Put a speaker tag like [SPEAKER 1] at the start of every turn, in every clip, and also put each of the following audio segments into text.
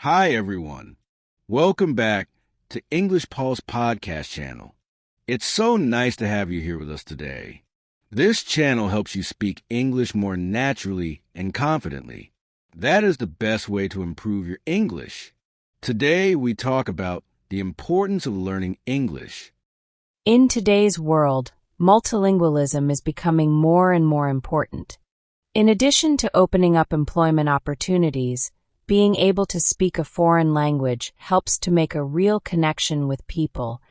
[SPEAKER 1] Hi, everyone. Welcome back to English Pulse Podcast channel. It's so nice to have you here with us today. This channel helps you speak English more naturally and confidently. That is the best way to improve your English. Today, we talk about the importance of learning English.
[SPEAKER 2] In today's world, multilingualism is becoming more and more important. In addition to opening up employment opportunities, being able to speak a foreign language helps to make a real connection with people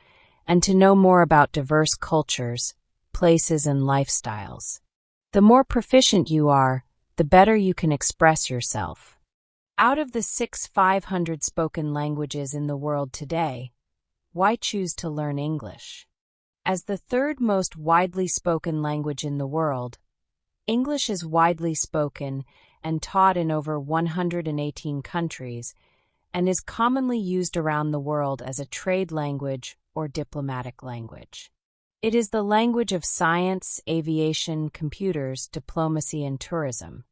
[SPEAKER 2] and to know more about diverse cultures, places, and lifestyles. The more proficient you are, the better you can express yourself. Out of the 500 spoken languages in the world today, why choose to learn English? As the third most widely spoken language in the world, English is widely spoken and taught in over 118 countries and is commonly used around the world as a trade language or diplomatic language. It is the language of science, aviation, computers, diplomacy, and tourism.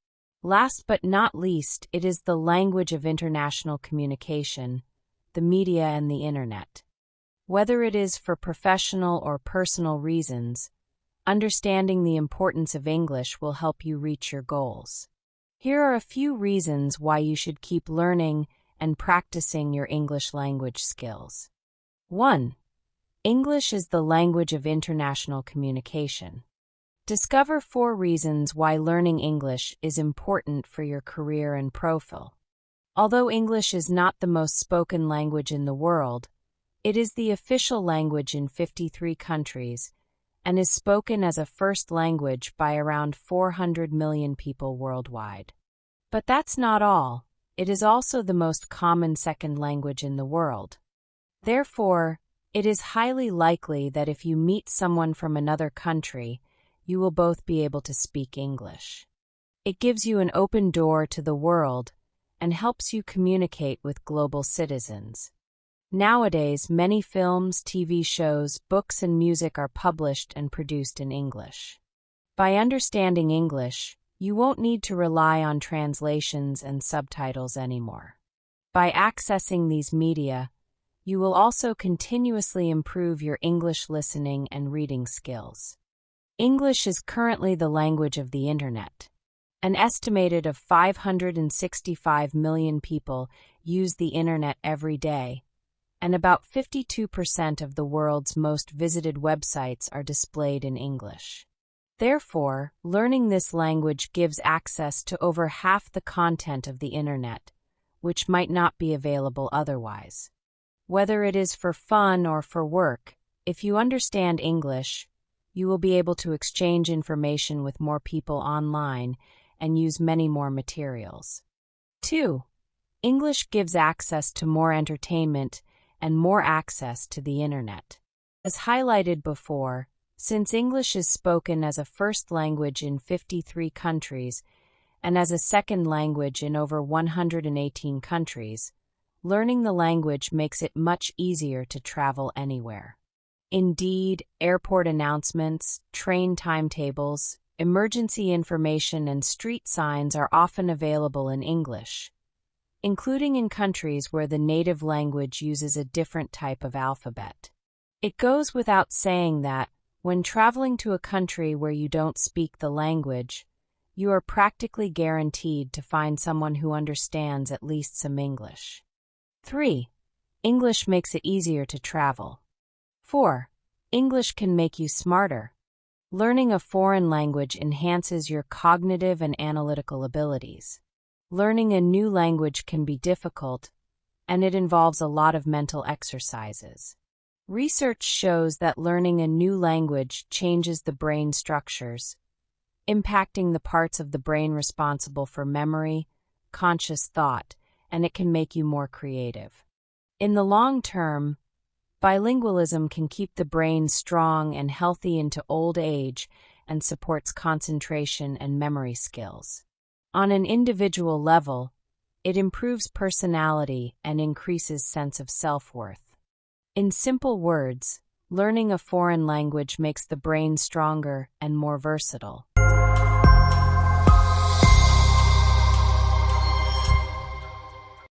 [SPEAKER 2] Last but not least, it is the language of international communication, the media, and the internet. Whether it is for professional or personal reasons, understanding the importance of English will help you reach your goals. Here are a few reasons why you should keep learning and practicing your English language skills. 1. English is the language of international communication. Discover 4 reasons why learning English is important for your career and profile. Although English is not the most spoken language in the world, it is the official language in 53 countries and is spoken as a first language by around 400 million people worldwide. But that's not all. It is also the most common second language in the world. Therefore, it is highly likely that if you meet someone from another country, you will both be able to speak English. It gives you an open door to the world and helps you communicate with global citizens. Nowadays, many films, TV shows, books, and music are published and produced in English. By understanding English, you won't need to rely on translations and subtitles anymore. By accessing these media, you will also continuously improve your English listening and reading skills. English is currently the language of the internet. An estimated of 565 million people use the internet every day, and about 52% of the world's most visited websites are displayed in English. Therefore, learning this language gives access to over half the content of the internet, which might not be available otherwise. Whether it is for fun or for work, if you understand English, you will be able to exchange information with more people online and use many more materials. 2. English gives access to more entertainment and more access to the internet. As highlighted before, since English is spoken as a first language in 53 countries and as a second language in over 118 countries, learning the language makes it much easier to travel anywhere. Indeed, airport announcements, train timetables, emergency information, and street signs are often available in English, including in countries where the native language uses a different type of alphabet. It goes without saying that, when traveling to a country where you don't speak the language, you are practically guaranteed to find someone who understands at least some English. 3. English makes it easier to travel. 4. English can make you smarter. Learning a foreign language enhances your cognitive and analytical abilities. Learning a new language can be difficult, and it involves a lot of mental exercises. Research shows that learning a new language changes the brain structures, impacting the parts of the brain responsible for memory, conscious thought, and it can make you more creative. In the long term, bilingualism can keep the brain strong and healthy into old age and supports concentration and memory skills. On an individual level, it improves personality and increases sense of self-worth. In simple words, learning a foreign language makes the brain stronger and more versatile.